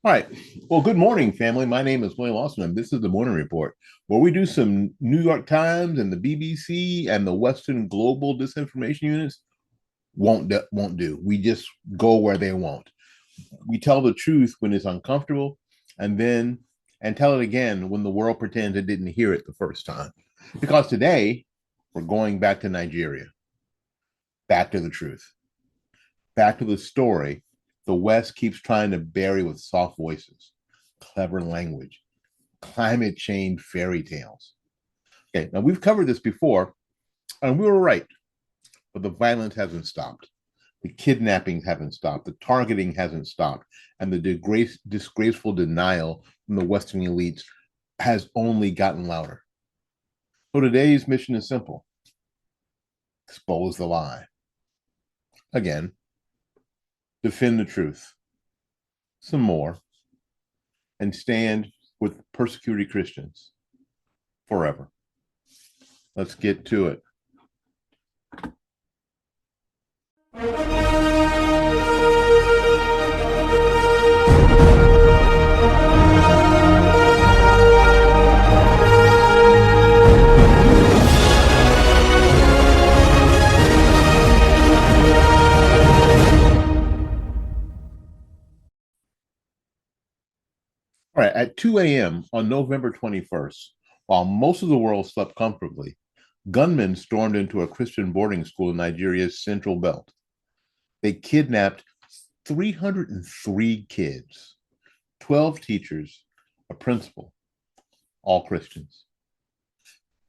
All right. Well, good morning, family. My name is Willie Lawson, and this is the Morning Report, where we do some New York Times and the BBC and the Western Global Disinformation Units won't do. We just go where they won't. We tell the truth when it's uncomfortable, and tell it again when the world pretends it didn't hear it the first time. Because today we're going back to Nigeria, back to the truth, back to the story the West keeps trying to bury with soft voices, clever language, climate change fairy tales. Okay, now we've covered this before, and we were right, but the violence hasn't stopped. The kidnappings haven't stopped. The targeting hasn't stopped. And the disgraceful denial from the Western elites has only gotten louder. So today's mission is simple: expose the lie. Again, defend the truth some more, and stand with persecuted Christians forever. Let's get to it. All right, at 2 a.m. on November 21st, while most of the world slept comfortably, gunmen stormed into a Christian boarding school in Nigeria's Central Belt. They kidnapped 303 kids, 12 teachers, a principal, all Christians.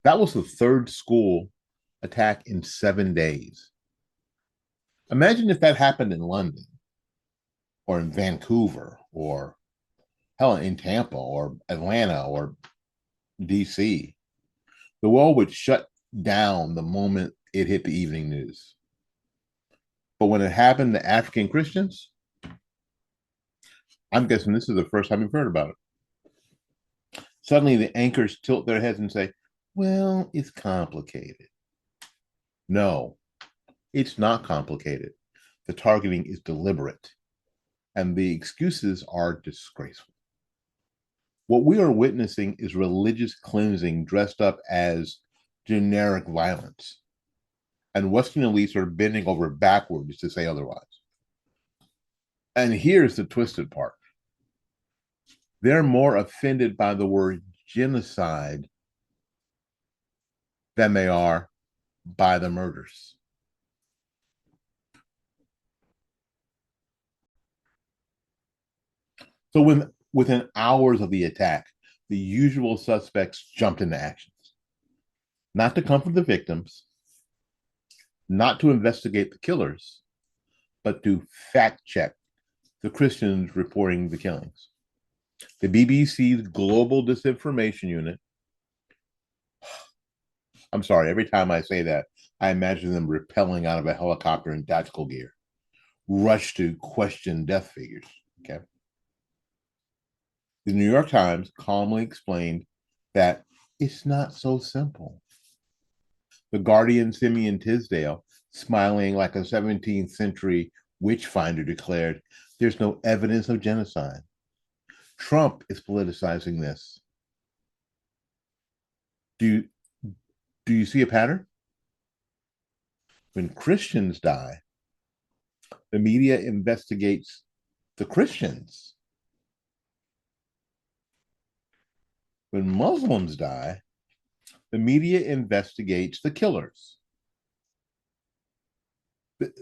That was the third school attack in 7 days. Imagine if that happened in London or in Vancouver or hell, in Tampa or Atlanta or DC. The world would shut down the moment it hit the evening news. But when it happened to African Christians, I'm guessing this is the first time you've heard about it. Suddenly the anchors tilt their heads and say, well, it's complicated. No, it's not complicated. The targeting is deliberate, and the excuses are disgraceful. What we are witnessing is religious cleansing dressed up as generic violence. And Western elites are bending over backwards to say otherwise. And here's the twisted part: they're more offended by the word genocide than they are by the murders. So within hours of the attack, the usual suspects jumped into actions, not to comfort the victims, not to investigate the killers, but to fact check the Christians reporting the killings. The BBC's Global Disinformation Unit, I'm sorry, every time I say that, I imagine them rappelling out of a helicopter in tactical gear, rush to question death figures. Okay. The New York Times calmly explained that it's not so simple. The Guardian Simeon Tisdale, smiling like a 17th century witch finder, declared there's no evidence of genocide. Trump is politicizing this. Do you see a pattern? When Christians die, the media investigates the Christians. When Muslims die, the media investigates the killers.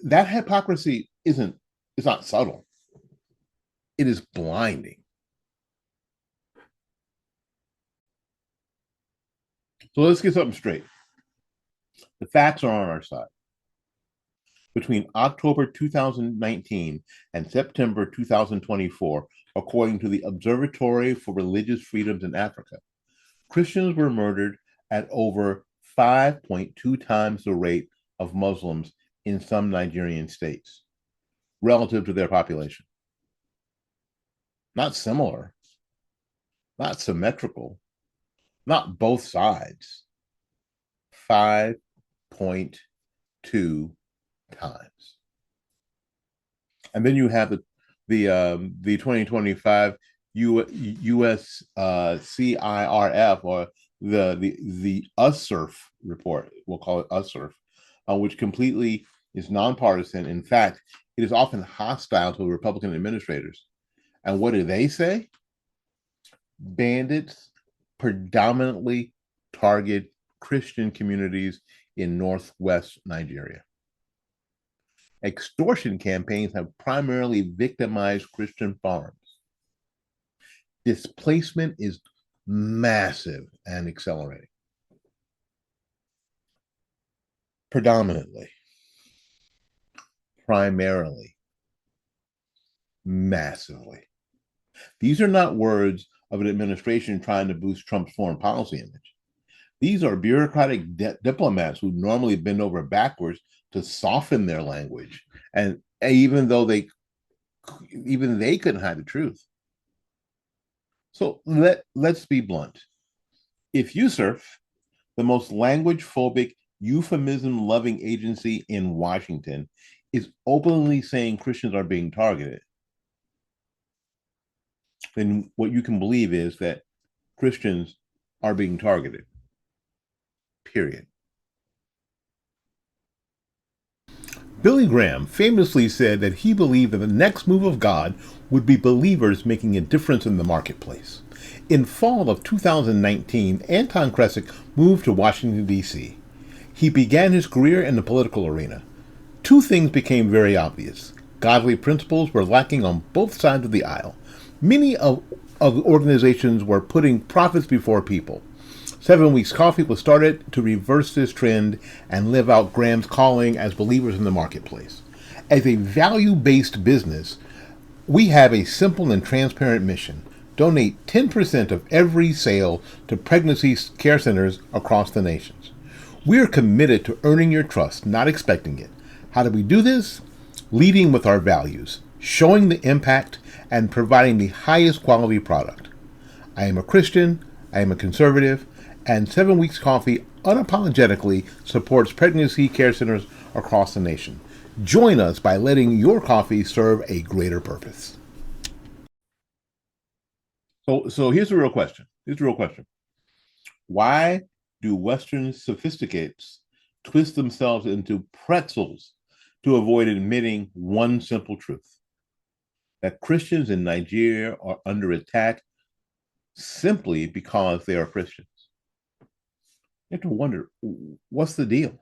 That hypocrisy it's not subtle. It is blinding. So let's get something straight. The facts are on our side. Between October 2019 and September 2024, according to the Observatory for Religious Freedoms in Africa, Christians were murdered at over 5.2 times the rate of Muslims in some Nigerian states relative to their population. Not similar, not symmetrical, not both sides. 5.2 times. And then you have the 2025 USCIRF, or the USCIRF report. We'll call it USCIRF, which completely is nonpartisan. In fact, it is often hostile to Republican administrators. And what do they say? Bandits predominantly target Christian communities in northwest Nigeria. Extortion campaigns have primarily victimized Christian farms. Displacement is massive and accelerating. Predominantly, primarily, massively. These are not words of an administration trying to boost Trump's foreign policy image. These are bureaucratic diplomats who normally bend over backwards to soften their language, and even though they couldn't hide the truth. So let's be blunt. If USCIRF, the most language phobic, euphemism loving agency in Washington, is openly saying Christians are being targeted, then what you can believe is that Christians are being targeted. Period. Billy Graham famously said that he believed that the next move of God would be believers making a difference in the marketplace. In fall of 2019, Anton Kresick moved to Washington, D.C. He began his career in the political arena. Two things became very obvious. Godly principles were lacking on both sides of the aisle. Many of organizations were putting profits before people. 7 Weeks Coffee was started to reverse this trend and live out Graham's calling as believers in the marketplace. As a value-based business, we have a simple and transparent mission. Donate 10% of every sale to pregnancy care centers across the nations. We are committed to earning your trust, not expecting it. How do we do this? Leading with our values, showing the impact, and providing the highest quality product. I am a Christian, I am a conservative, and 7 Weeks Coffee unapologetically supports pregnancy care centers across the nation. Join us by letting your coffee serve a greater purpose. So here's the real question. Why do Western sophisticates twist themselves into pretzels to avoid admitting one simple truth? That Christians in Nigeria are under attack simply because they are Christians. You have to wonder, what's the deal?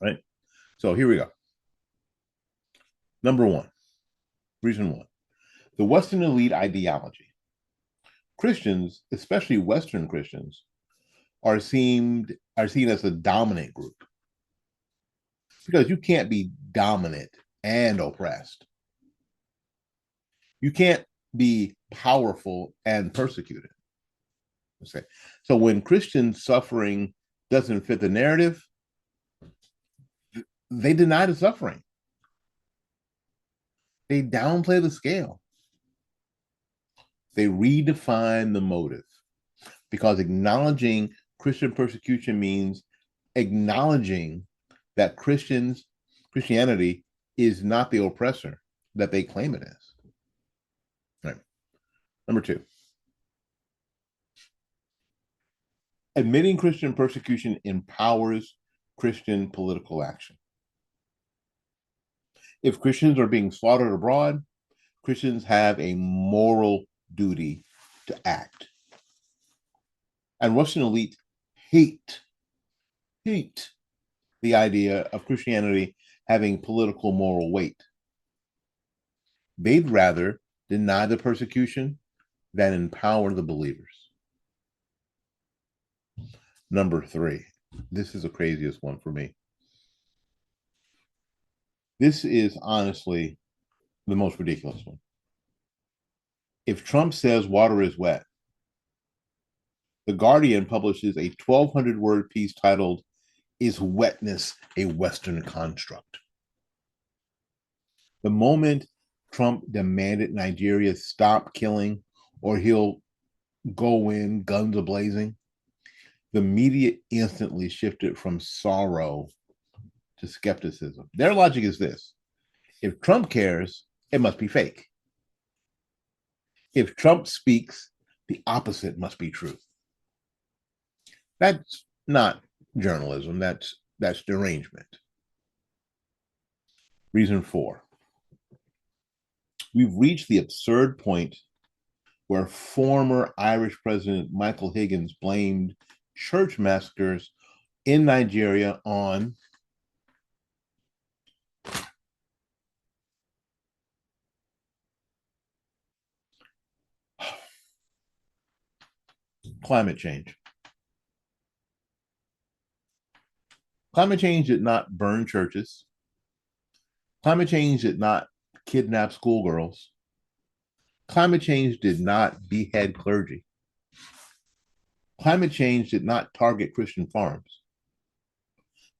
Right? So here we go. Reason one, the Western elite ideology. Christians, especially Western Christians, are seen as a dominant group, because you can't be dominant and oppressed. You can't be powerful and persecuted. Okay. So when Christian suffering doesn't fit the narrative, they deny the suffering. They downplay the scale. They redefine the motive, because acknowledging Christian persecution means acknowledging that Christianity is not the oppressor that they claim it is. Right. Number two, admitting Christian persecution empowers Christian political action. If Christians are being slaughtered abroad, Christians have a moral duty to act. And Western elite hate the idea of Christianity having political moral weight. They'd rather deny the persecution than empower the believers. Number three, this is the craziest one for me. This is honestly the most ridiculous one. If Trump says water is wet, The Guardian publishes a 1,200-word piece titled, "Is Wetness a Western Construct?" The moment Trump demanded Nigeria stop killing or he'll go in guns a-blazing, the media instantly shifted from sorrow to skepticism. Their logic is this: if Trump cares, it must be fake. If Trump speaks, the opposite must be true. That's not journalism. That's derangement. Reason 4. We've reached the absurd point where former Irish President Michael Higgins blamed church massacres in Nigeria on climate change. Climate change did not burn churches. Climate change did not kidnap schoolgirls. Climate change did not behead clergy. Climate change did not target Christian farms.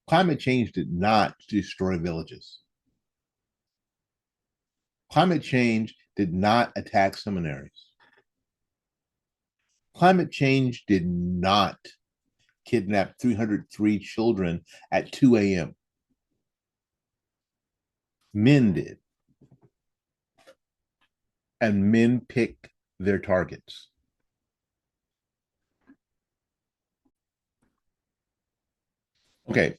Climate change did not destroy villages. Climate change did not attack seminaries. Climate change did not kidnap 303 children at 2 a.m. Men did. And men pick their targets. Okay,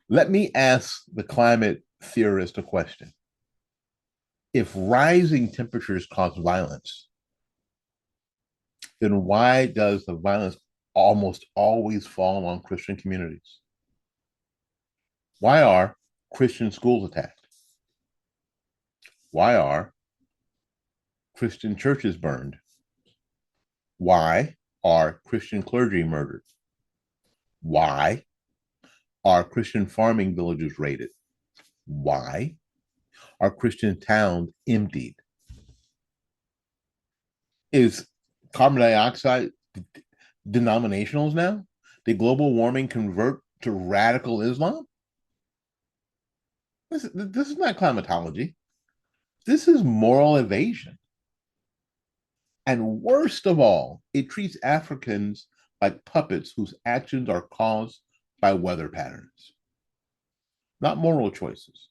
let me ask the climate theorist a question. If rising temperatures cause violence, then why does the violence almost always fall on Christian communities? Why are Christian schools attacked? Why are Christian churches burned? Why are Christian clergy murdered? Why are Christian farming villages raided? Why are Christian towns emptied? Is carbon dioxide denominationals now? Did global warming convert to radical Islam? This is not climatology. This is moral evasion. And worst of all, it treats Africans like puppets whose actions are caused by weather patterns, not moral choices.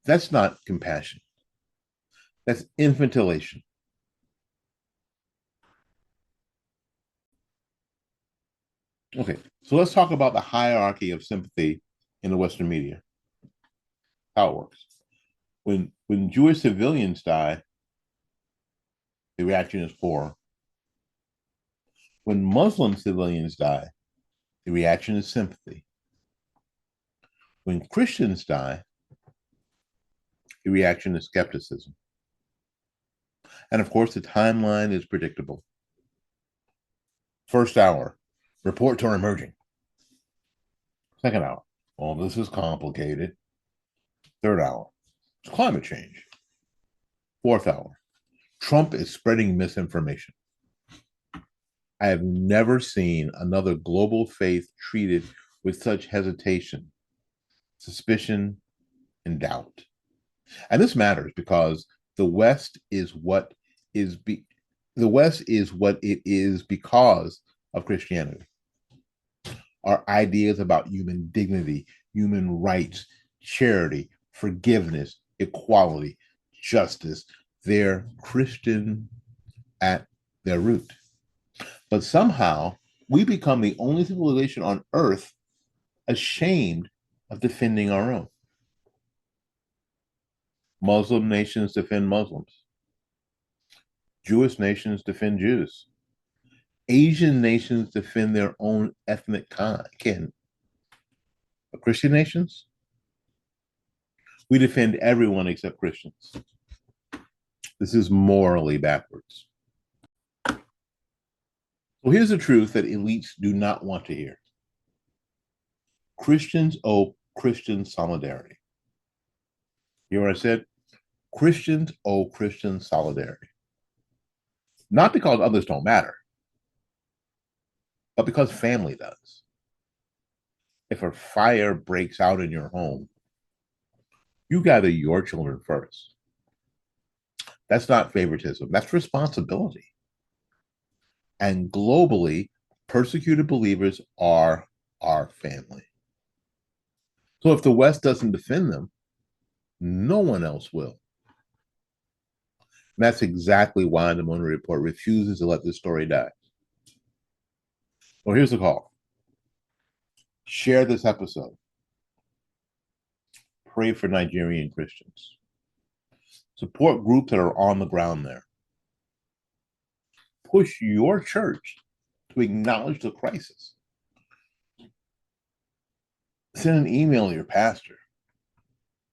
That's not compassion. That's infantillation. Okay, so let's talk about the hierarchy of sympathy in the Western media. How it works. When Jewish civilians die, the reaction is horror. When Muslim civilians die, the reaction is sympathy. When Christians die, the reaction is skepticism. And of course, the timeline is predictable. First hour, reports are emerging. Second hour, well, this is complicated. Third hour, it's climate change. Fourth hour, Trump is spreading misinformation. I have never seen another global faith treated with such hesitation, suspicion, and doubt. And this matters because the West is what the West is what it is because of Christianity. Our ideas about human dignity, human rights, charity, forgiveness, equality, justice, they're Christian at their root. But somehow we become the only civilization on earth ashamed of defending our own. Muslim nations defend Muslims. Jewish nations defend Jews. Asian nations defend their own ethnic kin. But Christian nations, we defend everyone except Christians. This is morally backwards. So here's the truth that elites do not want to hear. Christians owe Christian solidarity. You know what I said? Christians owe Christian solidarity. Not because others don't matter, but because family does. If a fire breaks out in your home, you gather your children first. That's not favoritism, that's responsibility. And globally, persecuted believers are our family. So if the West doesn't defend them, No one else will. And that's exactly why the Morning Report refuses to let this story die. Well, here's the call. Share this episode. Pray for Nigerian Christians. Support groups that are on the ground there. Push your church to acknowledge the crisis. Send an email to your pastor.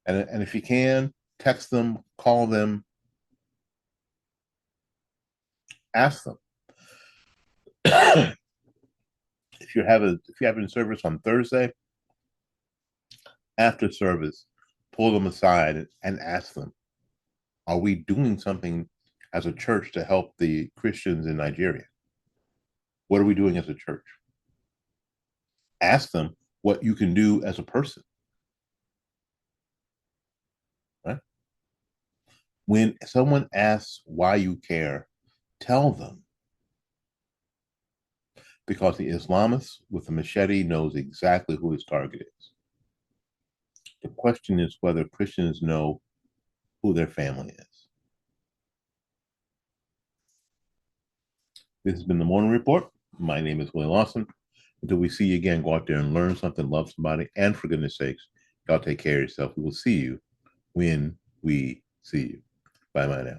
And if you can, text them, call them, ask them. If you're having service on Thursday, after service, pull them aside and ask them, are we doing something as a church to help the Christians in Nigeria? What are we doing as a church? Ask them what you can do as a person. Right? When someone asks why you care, tell them. Because the Islamist with the machete knows exactly who his target is. The question is whether Christians know who their family is. This has been the Morning Report. My name is Willie Lawson. Until we see you again, go out there and learn something, love somebody, and for goodness sakes, y'all take care of yourself. We will see you when we see you. Bye now.